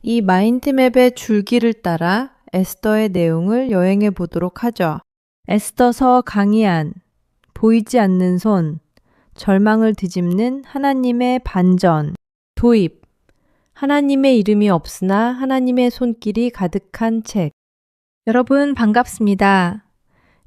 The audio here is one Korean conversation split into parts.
이 마인드맵의 줄기를 따라 에스더의 내용을 여행해 보도록 하죠. 에스더서 강의안, 보이지 않는 손, 절망을 뒤집는 하나님의 반전, 도입, 하나님의 이름이 없으나 하나님의 손길이 가득한 책. 여러분 반갑습니다.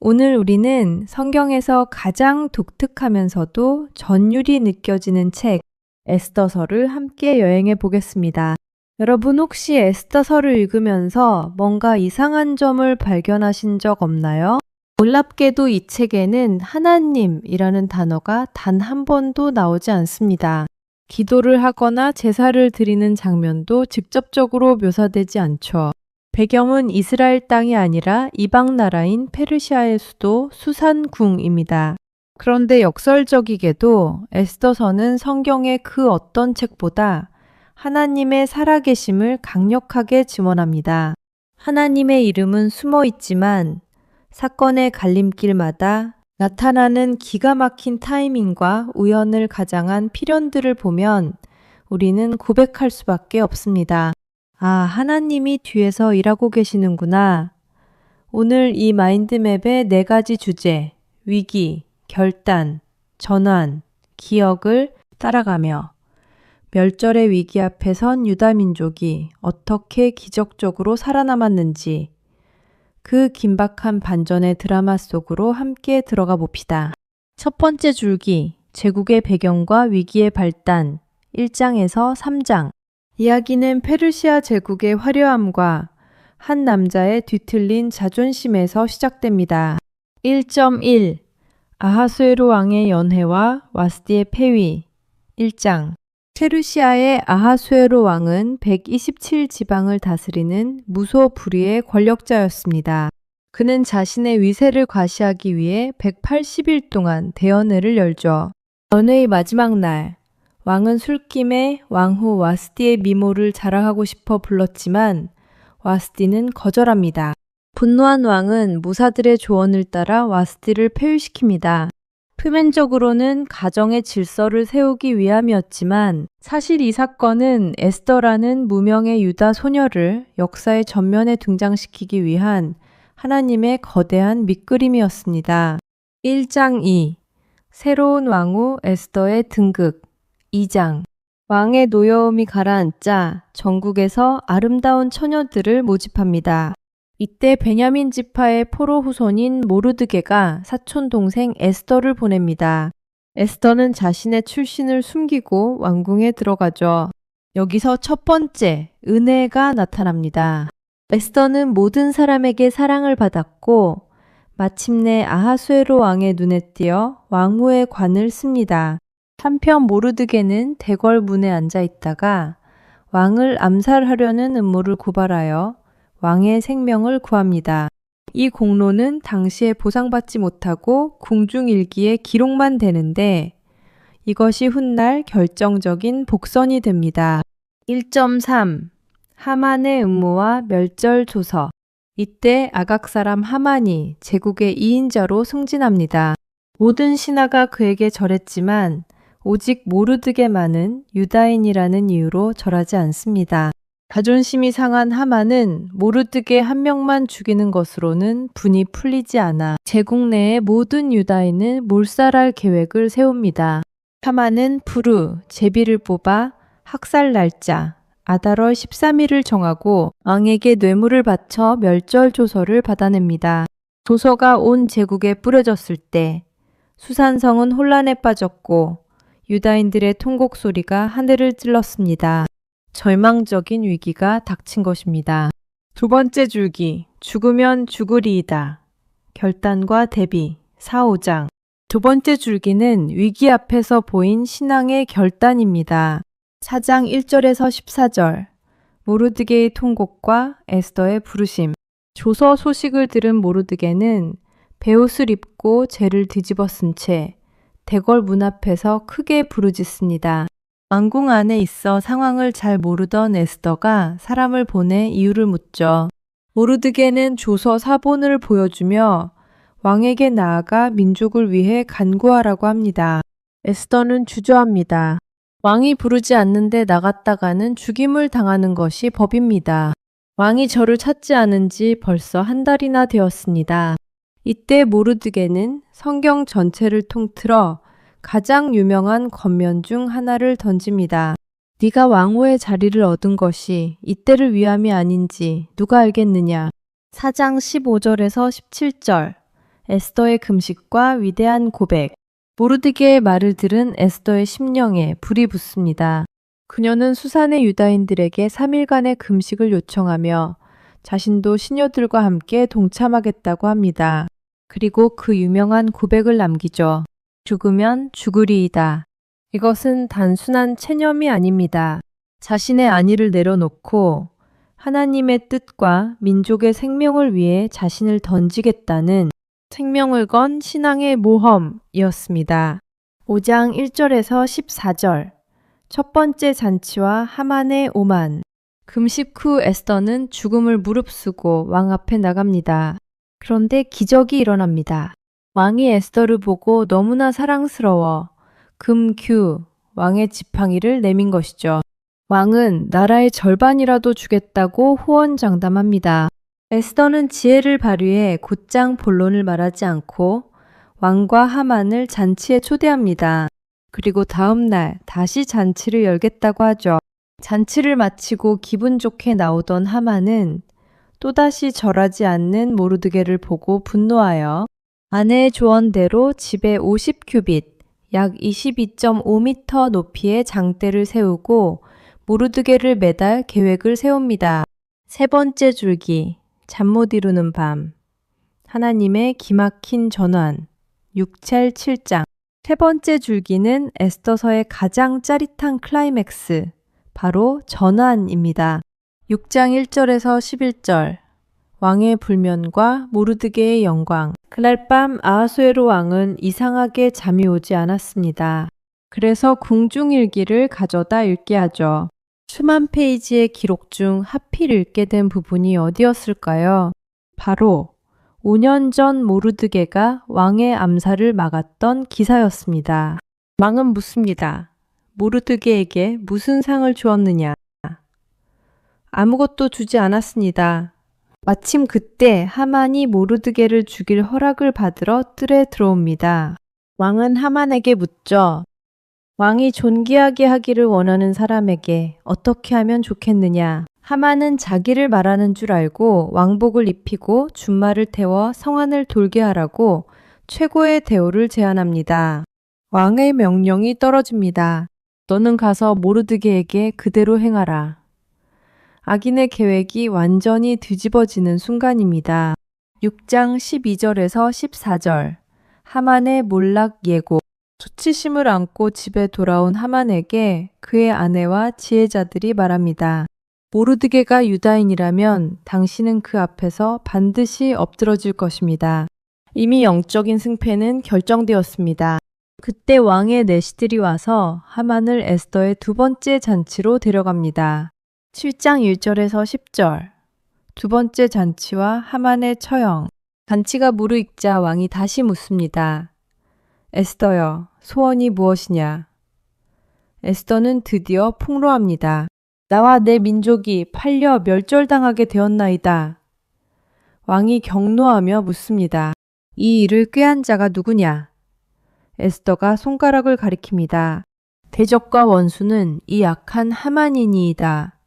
오늘 우리는 성경에서 가장 독특하면서도 전율이 느껴지는 책, 에스더서를 함께 여행해 보겠습니다. 여러분 혹시 에스더서를 읽으면서 뭔가 이상한 점을 발견하신 적 없나요? 놀랍게도 이 책에는 하나님이라는 단어가 단 한 번도 나오지 않습니다. 기도를 하거나 제사를 드리는 장면도 직접적으로 묘사되지 않죠. 배경은 이스라엘 땅이 아니라 이방 나라인 페르시아의 수도 수산궁입니다. 그런데 역설적이게도 에스더서는 성경의 그 어떤 책보다 하나님의 살아계심을 강력하게 증언합니다. 하나님의 이름은 숨어 있지만 사건의 갈림길마다 나타나는 기가 막힌 타이밍과 우연을 가장한 필연들을 보면 우리는 고백할 수밖에 없습니다. 아, 하나님이 뒤에서 일하고 계시는구나. 오늘 이 마인드맵의 4가지 주제, 위기, 결단, 전환, 기억을 따라가며 멸절의 위기 앞에 선 유다 민족이 어떻게 기적적으로 살아남았는지 그 긴박한 반전의 드라마 속으로 함께 들어가 봅시다. 첫 번째 줄기, 제국의 배경과 위기의 발단, 1장에서 3장. 이야기는 페르시아 제국의 화려함과 한 남자의 뒤틀린 자존심에서 시작됩니다. 1.1 아하수에로 왕의 연회와 와스디의 폐위 1장 페르시아의 아하수에로 왕은 127지방을 다스리는 무소불위의 권력자였습니다. 그는 자신의 위세를 과시하기 위해 180일 동안 대연회를 열죠. 연회의 마지막 날, 왕은 술김에 왕후 와스디의 미모를 자랑하고 싶어 불렀지만 와스디는 거절합니다. 분노한 왕은 무사들의 조언을 따라 와스디를 폐위시킵니다. 표면적으로는 가정의 질서를 세우기 위함이었지만 사실 이 사건은 에스더라는 무명의 유다 소녀를 역사의 전면에 등장시키기 위한 하나님의 거대한 밑그림이었습니다. 1장 2 새로운 왕후 에스더의 등극 2장 왕의 노여움이 가라앉자 전국에서 아름다운 처녀들을 모집합니다. 이때 베냐민 지파의 포로 후손인 모르드게가 사촌 동생 에스더를 보냅니다. 에스더는 자신의 출신을 숨기고 왕궁에 들어가죠. 여기서 첫 번째 은혜가 나타납니다. 에스더는 모든 사람에게 사랑을 받았고 마침내 아하수에로 왕의 눈에 띄어 왕후의 관을 씁니다. 한편 모르드게는 대궐 문에 앉아 있다가 왕을 암살하려는 음모를 고발하여 왕의 생명을 구합니다. 이 공로는 당시에 보상받지 못하고 궁중일기에 기록만 되는데 이것이 훗날 결정적인 복선이 됩니다. 1.3 하만의 음모와 멸절 조서 이때 아각 사람 하만이 제국의 2인자로 승진합니다. 모든 신하가 그에게 절했지만 오직 모르드게만은 유다인이라는 이유로 절하지 않습니다. 자존심이 상한 하만은 모르드게 한 명만 죽이는 것으로는 분이 풀리지 않아 제국 내의 모든 유다인을 몰살할 계획을 세웁니다. 하만은 부르, 제비를 뽑아 학살 날짜 아달월 13일을 정하고 왕에게 뇌물을 바쳐 멸절 조서를 받아냅니다. 조서가 온 제국에 뿌려졌을 때 수산성은 혼란에 빠졌고 유다인들의 통곡 소리가 하늘을 찔렀습니다. 절망적인 위기가 닥친 것입니다. 두 번째 줄기, 죽으면 죽으리이다. 결단과 대비, 4, 5장. 두 번째 줄기는 위기 앞에서 보인 신앙의 결단입니다. 4장 1절에서 14절, 모르드게의 통곡과 에스더의 부르심. 조서 소식을 들은 모르드게는 베옷을 입고 재를 뒤집어 쓴 채 대궐 문 앞에서 크게 부르짖습니다. 왕궁 안에 있어 상황을 잘 모르던 에스더가 사람을 보내 이유를 묻죠. 모르드게는 조서 사본을 보여주며 왕에게 나아가 민족을 위해 간구하라고 합니다. 에스더는 주저합니다. 왕이 부르지 않는데 나갔다가는 죽임을 당하는 것이 법입니다. 왕이 저를 찾지 않은 지 벌써 한 달이나 되었습니다. 이때 모르드게는 성경 전체를 통틀어 가장 유명한 권면 중 하나를 던집니다. 네가 왕후의 자리를 얻은 것이 이때를 위함이 아닌지 누가 알겠느냐. 4장 15절에서 17절 에스더의 금식과 위대한 고백. 모르드게의 말을 들은 에스더의 심령에 불이 붙습니다. 그녀는 수산의 유다인들에게 3일간의 금식을 요청하며 자신도 시녀들과 함께 동참하겠다고 합니다. 그리고 그 유명한 고백을 남기죠. 죽으면 죽으리이다. 이것은 단순한 체념이 아닙니다. 자신의 안위를 내려놓고 하나님의 뜻과 민족의 생명을 위해 자신을 던지겠다는 생명을 건 신앙의 모험이었습니다. 5장 1절에서 14절 첫 번째 잔치와 하만의 오만. 금식 후 에스더는 죽음을 무릅쓰고 왕 앞에 나갑니다. 그런데 기적이 일어납니다. 왕이 에스더를 보고 너무나 사랑스러워 금규 왕의 지팡이를 내민 것이죠. 왕은 나라의 절반이라도 주겠다고 호언장담합니다. 에스더는 지혜를 발휘해 곧장 본론을 말하지 않고 왕과 하만을 잔치에 초대합니다. 그리고 다음 날 다시 잔치를 열겠다고 하죠. 잔치를 마치고 기분 좋게 나오던 하만은 또다시 절하지 않는 모르드게를 보고 분노하여 아내의 조언대로 집에 50큐빗, 약 22.5m 높이의 장대를 세우고 모르드게를 매달 계획을 세웁니다. 세 번째 줄기, 잠 못 이루는 밤, 하나님의 기막힌 전환, 6첼 7장. 세 번째 줄기는 에스더서의 가장 짜릿한 클라이맥스, 바로 전환입니다. 6장 1절에서 11절, 왕의 불면과 모르드게의 영광. 그날 밤 아하수에로 왕은 이상하게 잠이 오지 않았습니다. 그래서 궁중일기를 가져다 읽게 하죠. 수만 페이지의 기록 중 하필 읽게 된 부분이 어디였을까요? 바로 5년 전 모르드게가 왕의 암살을 막았던 기사였습니다. 왕은 묻습니다. 모르드게에게 무슨 상을 주었느냐? 아무것도 주지 않았습니다. 마침 그때 하만이 모르드게를 죽일 허락을 받으러 뜰에 들어옵니다. 왕은 하만에게 묻죠. 왕이 존귀하게 하기를 원하는 사람에게 어떻게 하면 좋겠느냐? 하만은 자기를 말하는 줄 알고 왕복을 입히고 준말을 태워 성안을 돌게 하라고 최고의 대우를 제안합니다. 왕의 명령이 떨어집니다. 너는 가서 모르드게에게 그대로 행하라. 악인의 계획이 완전히 뒤집어지는 순간입니다. 6장 12절에서 14절 하만의 몰락 예고. 수치심을 안고 집에 돌아온 하만에게 그의 아내와 지혜자들이 말합니다. 모르드게가 유다인이라면 당신은 그 앞에서 반드시 엎드러질 것입니다. 이미 영적인 승패는 결정되었습니다. 그때 왕의 내시들이 와서 하만을 에스더의 두 번째 잔치로 데려갑니다. 7장 1절에서 10절 두 번째 잔치와 하만의 처형. 잔치가 무르익자 왕이 다시 묻습니다. 에스더여, 소원이 무엇이냐? 에스더는 드디어 폭로합니다. 나와 내 민족이 팔려 멸절당하게 되었나이다. 왕이 경노하며 묻습니다. 이 일을 꾀한 자가 누구냐? 에스더가 손가락을 가리킵니다. 대적과 원수는 이 악한 하만이니이다.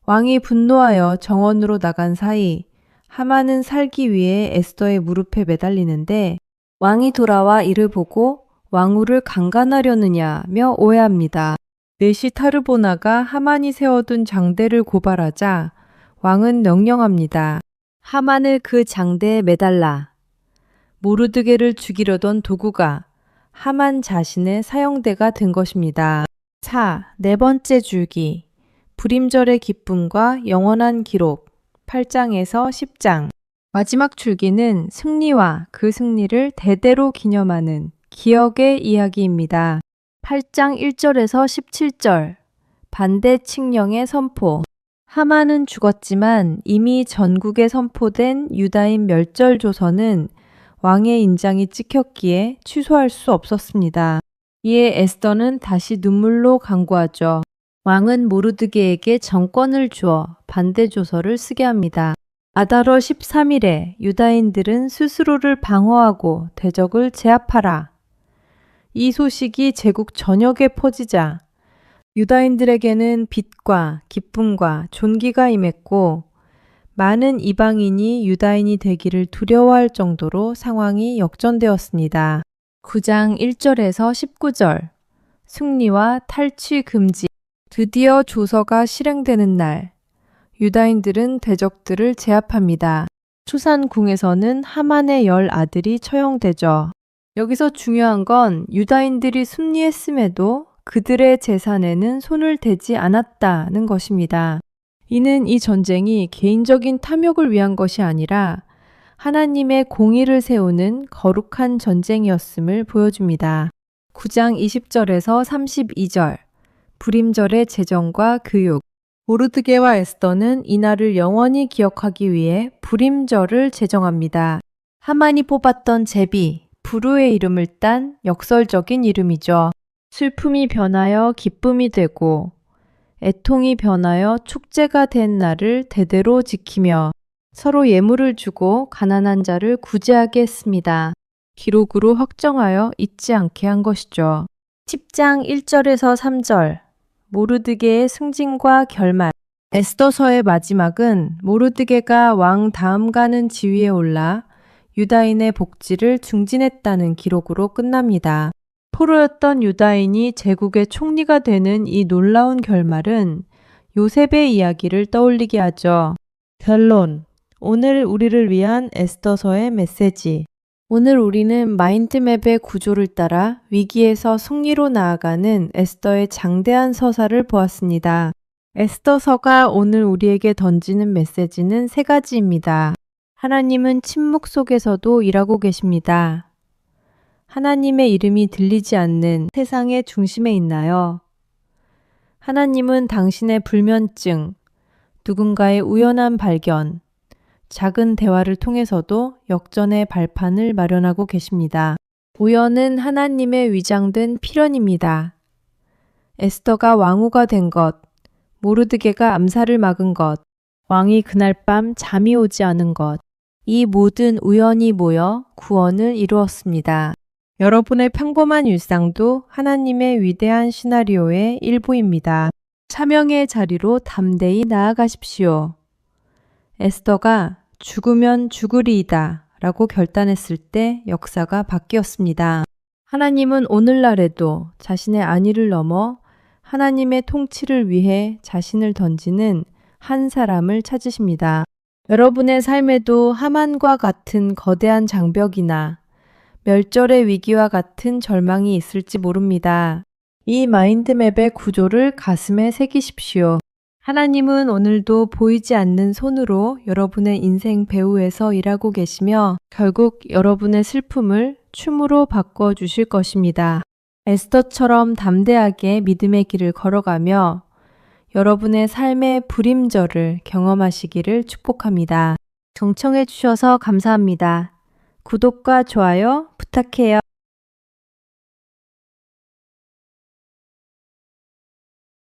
왕이 분노하여 정원으로 나간 사이 하만은 살기 위해 에스더의 무릎에 매달리는데 왕이 돌아와 이를 보고 왕후를 강간하려느냐며 오해합니다. 넷시 타르보나가 하만이 세워둔 장대를 고발하자 왕은 명령합니다. 하만을 그 장대에 매달라. 모르드게를 죽이려던 도구가 하만 자신의 사형대가 된 것입니다. 4. 네 번째 줄기. 불임절의 기쁨과 영원한 기록. 8장에서 10장. 마지막 줄기는 승리와 그 승리를 대대로 기념하는 기억의 이야기입니다. 8장 1절에서 17절. 반대 칙령의 선포. 하만은 죽었지만 이미 전국에 선포된 유다인 멸절 조서는 왕의 인장이 찍혔기에 취소할 수 없었습니다. 이에 에스더는 다시 눈물로 간구하죠. 왕은 모르드게에게 정권을 주어 반대 조서를 쓰게 합니다. 아달월 13일에 유다인들은 스스로를 방어하고 대적을 제압하라. 이 소식이 제국 전역에 퍼지자 유다인들에게는 빛과 기쁨과 존귀가 임했고 많은 이방인이 유다인이 되기를 두려워할 정도로 상황이 역전되었습니다. 9장 1절에서 19절 승리와 탈취 금지. 드디어 조서가 실행되는 날 유다인들은 대적들을 제압합니다. 수산궁에서는 하만의 10 아들이 처형되죠. 여기서 중요한 건 유다인들이 승리했음에도 그들의 재산에는 손을 대지 않았다는 것입니다. 이는 이 전쟁이 개인적인 탐욕을 위한 것이 아니라 하나님의 공의를 세우는 거룩한 전쟁이었음을 보여줍니다. 9장 20절에서 32절 불임절의 제정과 교육. 모르드게와 에스더는 이날을 영원히 기억하기 위해 불임절을 제정합니다. 하만이 뽑았던 제비, 부르의 이름을 딴 역설적인 이름이죠. 슬픔이 변하여 기쁨이 되고 애통이 변하여 축제가 된 날을 대대로 지키며 서로 예물을 주고 가난한 자를 구제하게 했습니다. 기록으로 확정하여 잊지 않게 한 것이죠. 10장 1절에서 3절 모르드게의 승진과 결말. 에스더서의 마지막은 모르드게가 왕 다음 가는 지위에 올라 유다인의 복지를 중진했다는 기록으로 끝납니다. 포로였던 유다인이 제국의 총리가 되는 이 놀라운 결말은 요셉의 이야기를 떠올리게 하죠. 결론. 오늘 우리를 위한 에스더서의 메시지. 오늘 우리는 마인드맵의 구조를 따라 위기에서 승리로 나아가는 에스더의 장대한 서사를 보았습니다. 에스더서가 오늘 우리에게 던지는 메시지는 3가지입니다. 하나님은 침묵 속에서도 일하고 계십니다. 하나님의 이름이 들리지 않는 세상의 중심에 있나요? 하나님은 당신의 불면증, 누군가의 우연한 발견, 작은 대화를 통해서도 역전의 발판을 마련하고 계십니다. 우연은 하나님의 위장된 필연입니다. 에스더가 왕후가 된 것, 모르드게가 암살을 막은 것, 왕이 그날 밤 잠이 오지 않은 것, 이 모든 우연이 모여 구원을 이루었습니다. 여러분의 평범한 일상도 하나님의 위대한 시나리오의 일부입니다. 사명의 자리로 담대히 나아가십시오. 에스더가 죽으면 죽으리이다 라고 결단했을 때 역사가 바뀌었습니다. 하나님은 오늘날에도 자신의 안위를 넘어 하나님의 통치를 위해 자신을 던지는 한 사람을 찾으십니다. 여러분의 삶에도 하만과 같은 거대한 장벽이나 멸절의 위기와 같은 절망이 있을지 모릅니다. 이 마인드맵의 구조를 가슴에 새기십시오. 하나님은 오늘도 보이지 않는 손으로 여러분의 인생 배후에서 일하고 계시며 결국 여러분의 슬픔을 춤으로 바꿔주실 것입니다. 에스더처럼 담대하게 믿음의 길을 걸어가며 여러분의 삶의 불임절을 경험하시기를 축복합니다. 경청해 주셔서 감사합니다. 구독과 좋아요 부탁해요.